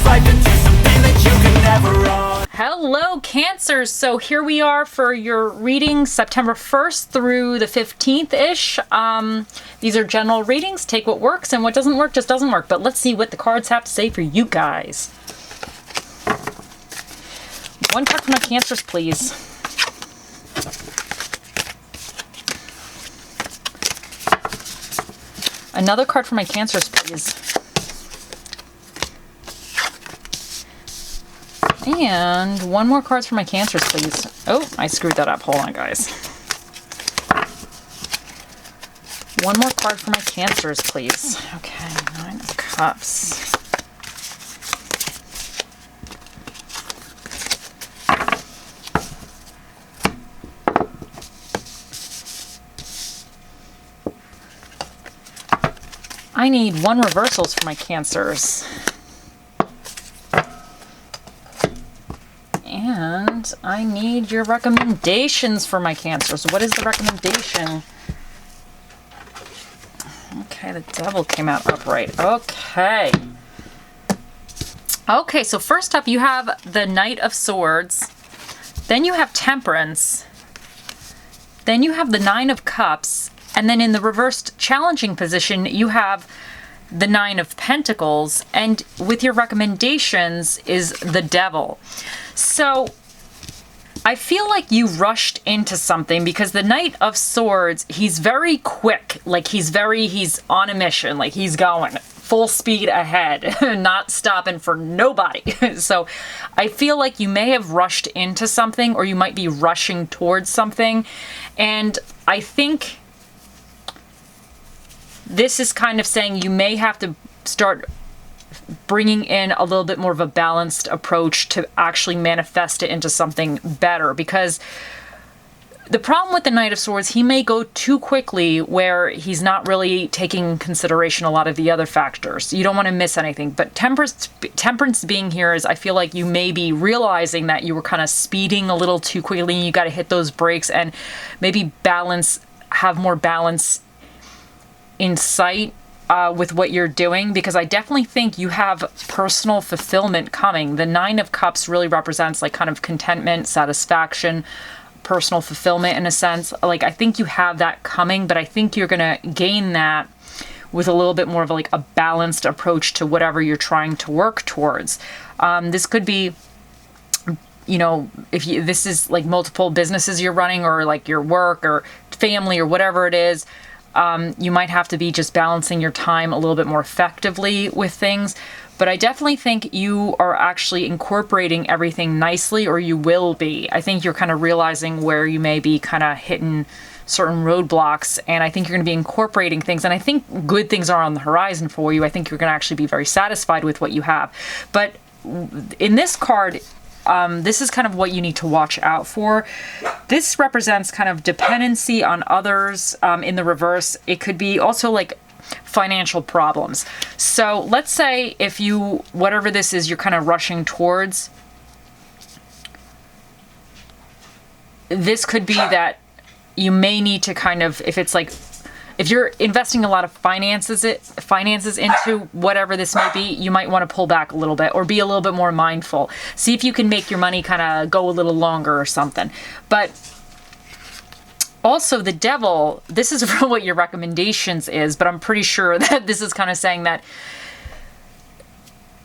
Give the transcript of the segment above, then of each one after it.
life into something that you can never run. Hello, Cancers. So here we are for your reading September 1st through the 15th-ish. These are general readings. Take what works, and what doesn't work just doesn't work. But let's see what the cards have to say for you guys. One card for my Cancers, please. Another card for my Cancers, please. And one more card for my Cancers, please. Oh, I screwed that up. Hold on, guys. One more card for my Cancers, please. Okay, 9 of Cups. I need one reversals for my Cancers. And I need your recommendations for my Cancers. What is the recommendation? Okay, the Devil came out upright. Okay. Okay, so first up you have the Knight of Swords. Then you have Temperance. Then you have the 9 of Cups. And then in the reversed challenging position, you have the 9 of Pentacles. And with your recommendations is the Devil. So I feel like you rushed into something because the Knight of Swords, he's very quick. Like he's on a mission. Like he's going full speed ahead, not stopping for nobody. So I feel like you may have rushed into something, or you might be rushing towards something. And I think this is kind of saying you may have to start bringing in a little bit more of a balanced approach to actually manifest it into something better. Because the problem with the Knight of Swords, he may go too quickly where he's not really taking in consideration a lot of the other factors. You don't want to miss anything. But temperance being here is, I feel like you may be realizing that you were kind of speeding a little too quickly, and you got to hit those brakes and maybe have more balance in sight with what you're doing, because I definitely think you have personal fulfillment coming. The 9 of Cups really represents like kind of contentment, satisfaction, personal fulfillment in a sense. Like I think you have that coming, but I think you're going to gain that with a little bit more of like a balanced approach to whatever you're trying to work towards. This could be, you know, this is like multiple businesses you're running, or like your work or family or whatever it is. You might have to be just balancing your time a little bit more effectively with things. But I definitely think you are actually incorporating everything nicely, or you will be. I think you're kind of realizing where you may be kind of hitting certain roadblocks, and I think you're going to be incorporating things. And I think good things are on the horizon for you. I think you're going to actually be very satisfied with what you have. But in this card, this is kind of what you need to watch out for. This represents kind of dependency on others in the reverse. It could be also like financial problems. So let's say if you, whatever this is, you're kind of rushing towards, this could be that you may need to kind of, if you're investing a lot of finances into whatever this may be, you might want to pull back a little bit or be a little bit more mindful. See if you can make your money kind of go a little longer or something. But also the Devil, this is what your recommendations is, but I'm pretty sure that this is kind of saying that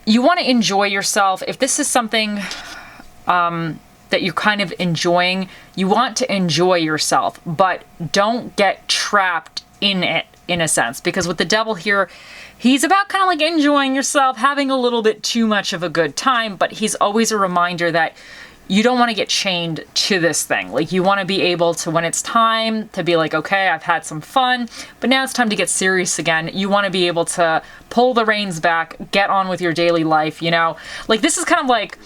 you want to enjoy yourself. If this is something that you're kind of enjoying, you want to enjoy yourself, but don't get trapped in it, in a sense, because with the Devil here, he's about kind of like enjoying yourself, having a little bit too much of a good time, but he's always a reminder that you don't want to get chained to this thing. Like you want to be able to, when it's time to be like, okay, I've had some fun, but now it's time to get serious again. You want to be able to pull the reins back, get on with your daily life, you know? Like this is kind of like,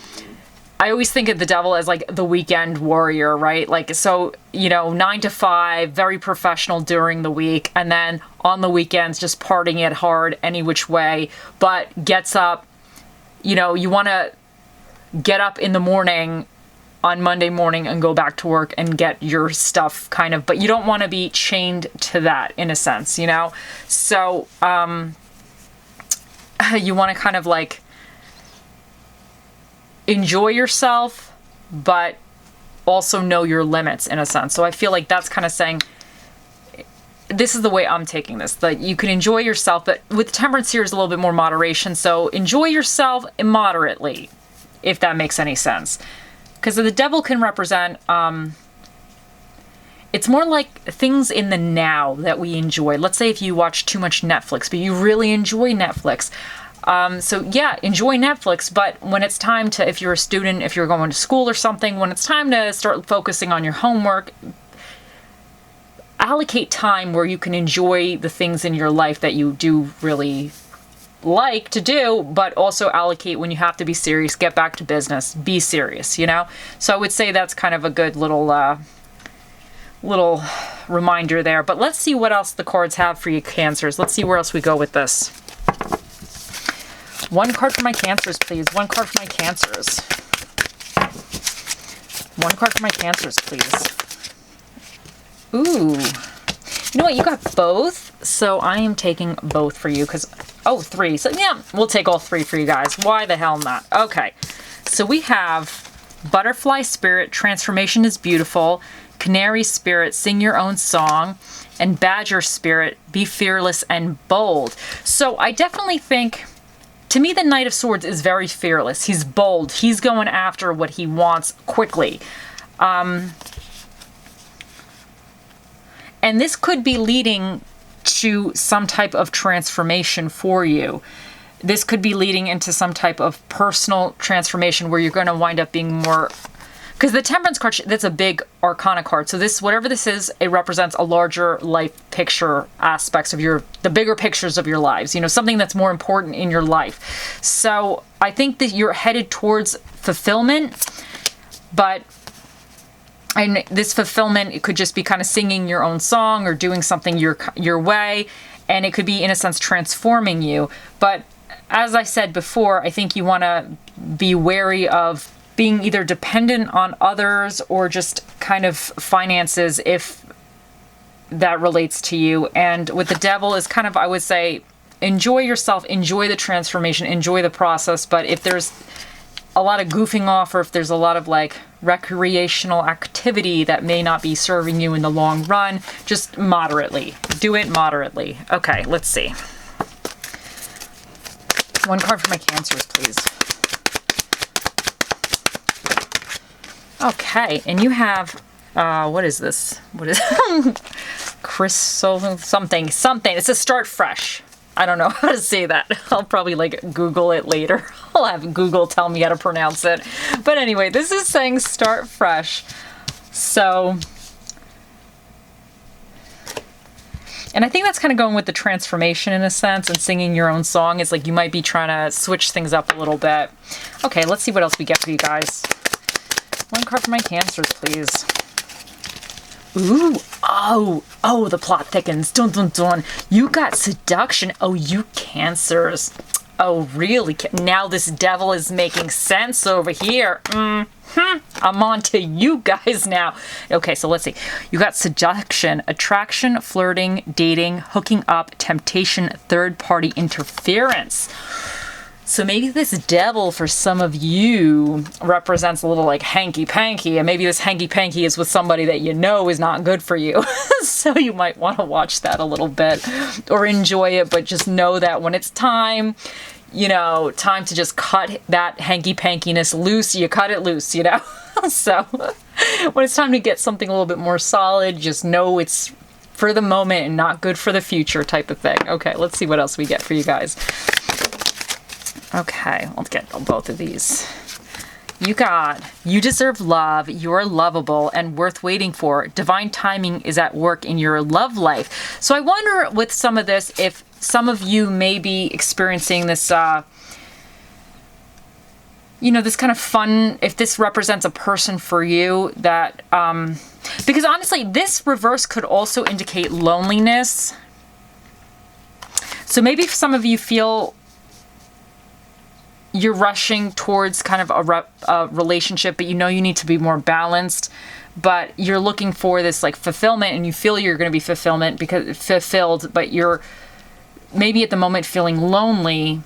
I always think of the Devil as like the weekend warrior, right? Like, so, you know, 9 to 5, very professional during the week, and then on the weekends, just partying it hard any which way, but gets up, you know, you want to get up in the morning on Monday morning and go back to work and get your stuff kind of, but you don't want to be chained to that in a sense, you know? So, you want to kind of like enjoy yourself, but also know your limits in a sense. So I feel like that's kind of saying, this is the way I'm taking this, that you can enjoy yourself, but with temperance here is a little bit more moderation. So enjoy yourself immoderately, if that makes any sense. Because the devil can represent, it's more like things in the now that we enjoy. Let's say if you watch too much Netflix, but you really enjoy Netflix. So yeah, enjoy Netflix, but when it's time to, if you're a student, if you're going to school or something, when it's time to start focusing on your homework, allocate time where you can enjoy the things in your life that you do really like to do, but also allocate when you have to be serious, get back to business, be serious, you know? So I would say that's kind of a good little reminder there. But let's see what else the cards have for you, Cancers. Let's see where else we go with this. One card for my Cancers, please. One card for my Cancers. One card for my Cancers, please. Ooh. You know what? You got both. So I am taking both for you because, oh, 3. So yeah, we'll take all 3 for you guys. Why the hell not? Okay. So we have Butterfly Spirit, Transformation is Beautiful. Canary Spirit, Sing Your Own Song. And Badger Spirit, Be Fearless and Bold. So I definitely think, to me, the Knight of Swords is very fearless. He's bold. He's going after what he wants quickly. And this could be leading to some type of transformation for you. This could be leading into some type of personal transformation where you're going to wind up being more... Because the Temperance card, that's a big Arcana card. So this, whatever this is, it represents a larger life picture aspects of the bigger pictures of your lives. You know, something that's more important in your life. So I think that you're headed towards fulfillment, but... And this fulfillment, it could just be kind of singing your own song or doing something your way. And it could be, in a sense, transforming you. But as I said before, I think you want to be wary of being either dependent on others or just kind of finances if that relates to you. And with the devil is kind of, I would say, enjoy yourself, enjoy the transformation, enjoy the process. But if there's a lot of goofing off or if there's a lot of like recreational activity that may not be serving you in the long run, just moderately. Do it moderately. Okay, let's see. One card for my Cancers, please. Okay, and you have, what is this? What is something. It says start fresh. I don't know how to say that. I'll probably like Google it later. I'll have Google tell me how to pronounce it. But anyway, this is saying start fresh. So, and I think that's kind of going with the transformation in a sense, and singing your own song is like you might be trying to switch things up a little bit. Okay, let's see what else we get for you guys. One card for my Cancers, please. Ooh, oh, the plot thickens. Dun, dun, dun. You got seduction. Oh, you Cancers. Oh, really? Now this devil is making sense over here. I'm on to you guys now. Okay, so let's see. You got seduction, attraction, flirting, dating, hooking up, temptation, third-party interference. So maybe this devil for some of you represents a little like hanky-panky, and maybe this hanky-panky is with somebody that you know is not good for you. So you might want to watch that a little bit or enjoy it, but just know that when it's time, you know, time to just cut that hanky-pankiness loose, you cut it loose, you know? So when it's time to get something a little bit more solid, just know it's for the moment and not good for the future type of thing. Okay, let's see what else we get for you guys. Okay, let's get both of these. You deserve love, you're lovable and worth waiting for. Divine timing is at work in your love life. So I wonder with some of this, if some of you may be experiencing this, this kind of fun, if this represents a person for you that, because honestly, this reverse could also indicate loneliness. So maybe some of you feel you're rushing towards kind of a relationship, but you know you need to be more balanced, but you're looking for this like fulfillment and you feel you're going to be fulfilled, but you're maybe at the moment feeling lonely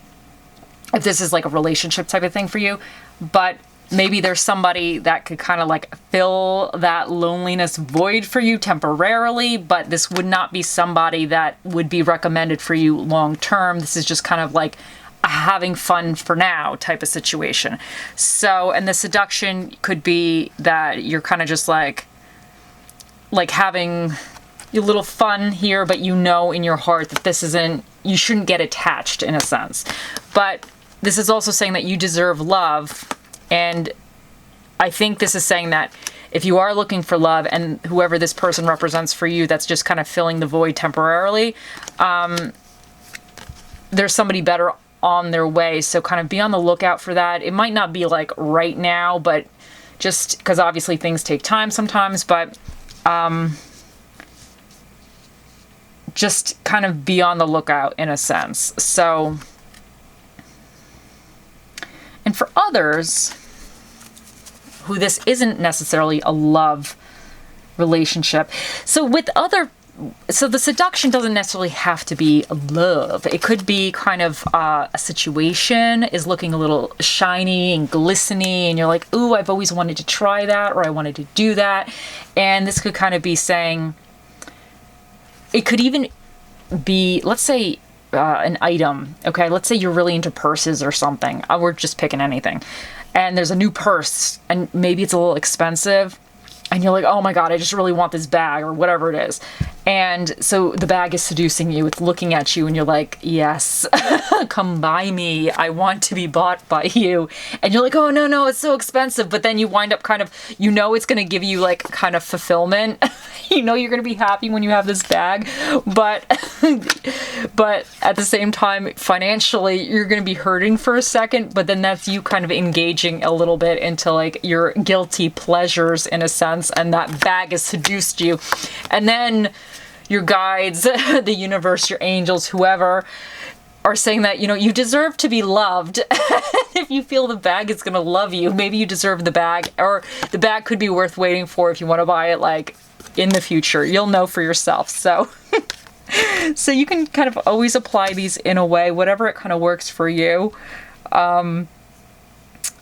if this is like a relationship type of thing for you, but maybe there's somebody that could kind of like fill that loneliness void for you temporarily, but this would not be somebody that would be recommended for you long term. This is just kind of like a having fun for now type of situation. So, and the seduction could be that you're kind of just like having a little fun here, but you know in your heart that this isn't, you shouldn't get attached in a sense. But this is also saying that you deserve love. And I think this is saying that if you are looking for love, and whoever this person represents for you, that's just kind of filling the void temporarily, there's somebody better on their way. So kind of be on the lookout for that. It might not be like right now, but just because obviously things take time sometimes, but just kind of be on the lookout in a sense. So, and for others who this isn't necessarily a love relationship, so the seduction doesn't necessarily have to be love. It could be kind of a situation is looking a little shiny and glistening, and you're like, ooh, I've always wanted to try that, or I wanted to do that. And this could kind of be saying, it could even be, let's say, an item. Okay, let's say you're really into purses or something. We're just picking anything. And there's a new purse, and maybe it's a little expensive, and you're like, oh my God, I just really want this bag or whatever it is. And so the bag is seducing you. It's looking at you and you're like, yes, come buy me. I want to be bought by you. And you're like, oh no, it's so expensive. But then you wind up kind of, you know, it's going to give you like kind of fulfillment. You know, you're going to be happy when you have this bag, but at the same time, financially, you're going to be hurting for a second, but then that's you kind of engaging a little bit into like your guilty pleasures in a sense. And that bag has seduced you. And then your guides, the universe, your angels, whoever, are saying that, you know, you deserve to be loved. If you feel the bag is going to love you, maybe you deserve the bag, or the bag could be worth waiting for if you want to buy it like in the future. You'll know for yourself. So so you can kind of always apply these in a way, whatever it kind of works for you.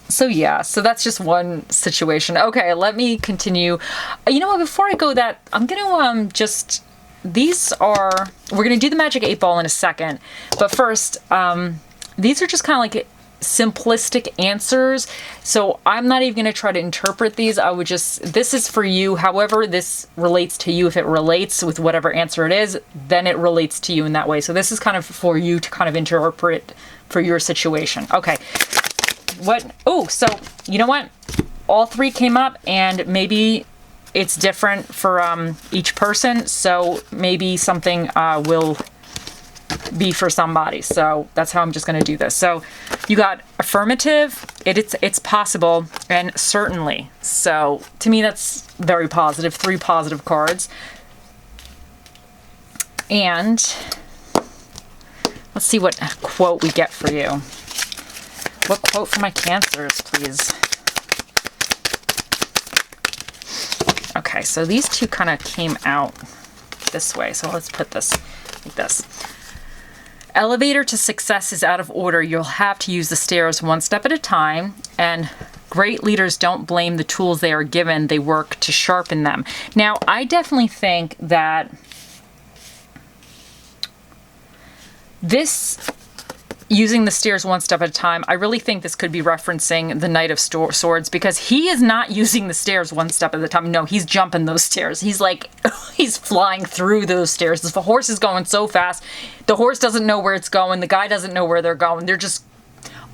So yeah, so that's just one situation. Okay, let me continue. You know what, before I go that, I'm going to we're going to do the magic 8 ball in a second. But first, these are just kind of like simplistic answers. So I'm not even going to try to interpret these. This is for you. However this relates to you, if it relates with whatever answer it is, then it relates to you in that way. So this is kind of for you to kind of interpret for your situation. Okay. So you know what? All three came up, and maybe it's different for each person. So maybe something will be for somebody. So that's how I'm just going to do this. So you got affirmative, it's possible, and certainly. So to me, that's very positive. 3 positive cards. And let's see what quote we get for you. What quote for my Cancers, please? Okay, so these two kind of came out this way. So let's put this like this. Elevator to success is out of order. You'll have to use the stairs one step at a time. And great leaders don't blame the tools they are given. They work to sharpen them. Now, I definitely think that this, using the stairs one step at a time, I really think this could be referencing the Knight of Swords, because he is not using the stairs one step at a time. No, he's jumping those stairs. He's like, he's flying through those stairs. The horse is going so fast. The horse doesn't know where it's going. The guy doesn't know where they're going. They're just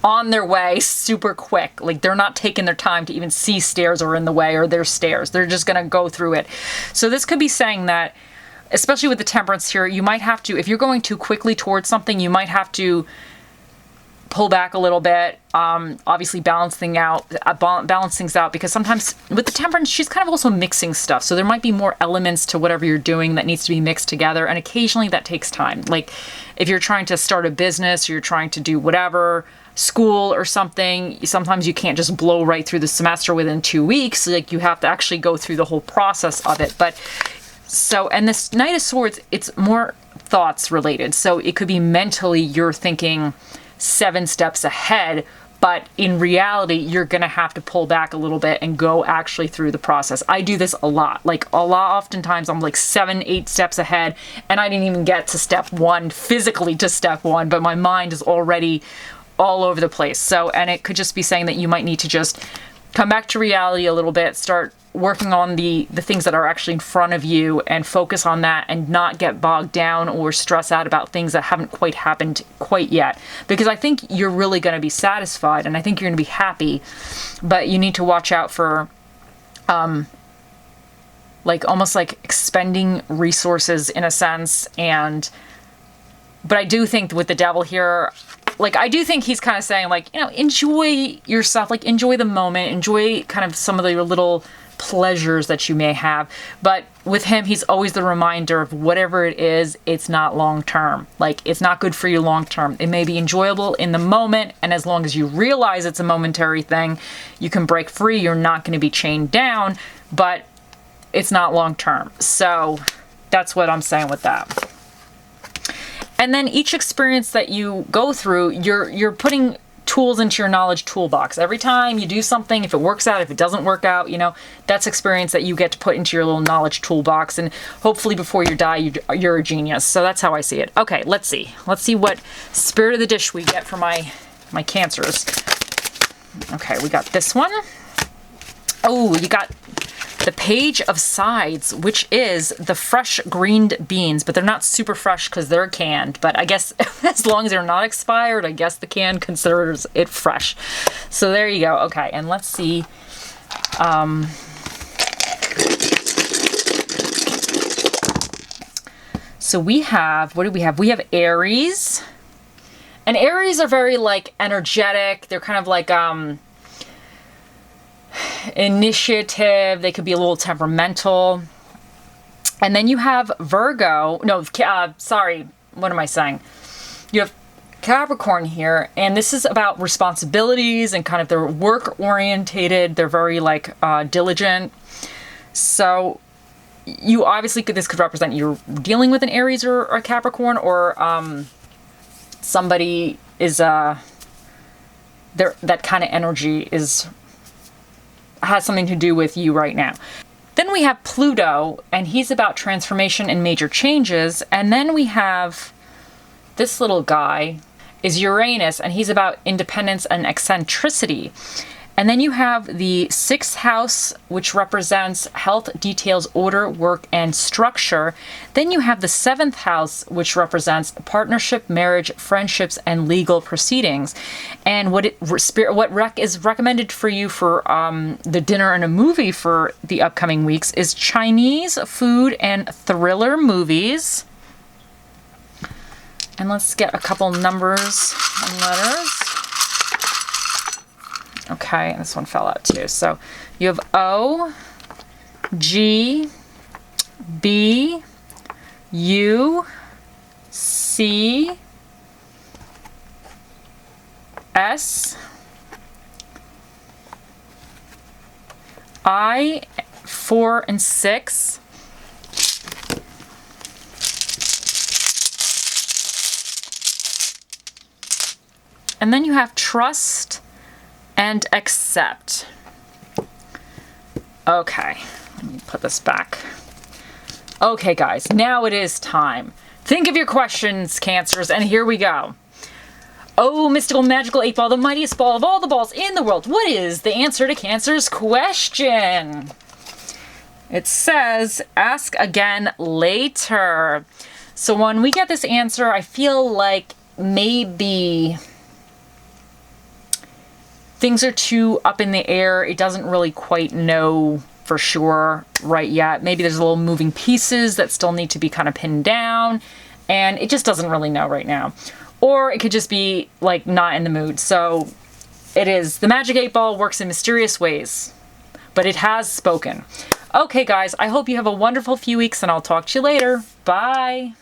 on their way super quick. Like, they're not taking their time to even see stairs or in the way, or there's stairs. They're just going to go through it. So this could be saying that, especially with the Temperance here, you might have to, if you're going too quickly towards something, you might have to pull back a little bit, obviously balance things out, because sometimes with the Temperance, she's kind of also mixing stuff. So there might be more elements to whatever you're doing that needs to be mixed together. And occasionally that takes time. Like if you're trying to start a business, or you're trying to do whatever, school or something, sometimes you can't just blow right through the semester within 2 weeks. Like you have to actually go through the whole process of it. But so, and this Knight of Swords, it's more thoughts related. So it could be mentally you're thinking 7 steps ahead. But in reality, you're going to have to pull back a little bit and go actually through the process. I do this a lot. Like oftentimes I'm like 7, 8 steps ahead, and I didn't even get to step 1, physically to step 1, but my mind is already all over the place. So, and it could just be saying that you might need to just come back to reality a little bit, start working on the things that are actually in front of you and focus on that and not get bogged down or stress out about things that haven't quite happened quite yet. Because I think you're really going to be satisfied and I think you're going to be happy, but you need to watch out for like almost like expending resources in a sense. But I do think with the devil here, like, I do think he's kind of saying, like, enjoy yourself, like, enjoy the moment, enjoy kind of some of your little pleasures that you may have. But with him, he's always the reminder of whatever it is, it's not long term. Like, it's not good for you long term. It may be enjoyable in the moment, and as long as you realize it's a momentary thing, you can break free. You're not going to be chained down, but it's not long term. So that's what I'm saying with that. And then each experience that you go through, you're putting tools into your knowledge toolbox. Every time you do something, if it works out, if it doesn't work out, that's experience that you get to put into your little knowledge toolbox. And hopefully before you die, you're a genius. So that's how I see it. Okay, let's see. Let's see what spirit of the dish we get for my Cancers. Okay, we got this one. Oh, you got the Page of Sides, which is the fresh greened beans, but they're not super fresh because they're canned. But I guess as long as they're not expired, I guess the can considers it fresh. So there you go. Okay, and let's see. So we have, what do we have? We have Aries. And Aries are very like energetic. They're kind of like initiative. They could be a little temperamental. And then you have Virgo. No, sorry. What am I saying? You have Capricorn here, and this is about responsibilities and kind of they're work orientated. They're very like diligent. So you obviously this could represent you're dealing with an Aries or a Capricorn, or somebody is that kind of energy has something to do with you right now. Then we have Pluto, and he's about transformation and major changes. And then we have this little guy is Uranus, and he's about independence and eccentricity. And then you have the 6th house, which represents health, details, order, work, and structure. Then you have the 7th house, which represents partnership, marriage, friendships, and legal proceedings. And what is recommended for you for the dinner and a movie for the upcoming weeks is Chinese food and thriller movies. And let's get a couple numbers and letters. Okay, this one fell out too. So you have O, G, B, U, C, S, I, 4 and 6. And then you have trust and accept. Okay, let me put this back. Okay, guys, now it is time. Think of your questions, Cancers, and here we go. Oh, mystical, magical 8 ball, the mightiest ball of all the balls in the world. What is the answer to Cancer's question? It says, ask again later. So when we get this answer, I feel like maybe things are too up in the air. It doesn't really quite know for sure right yet. Maybe there's a little moving pieces that still need to be kind of pinned down, and it just doesn't really know right now. Or it could just be like not in the mood. So it is. The Magic 8 Ball works in mysterious ways, but it has spoken. Okay, guys, I hope you have a wonderful few weeks, and I'll talk to you later. Bye.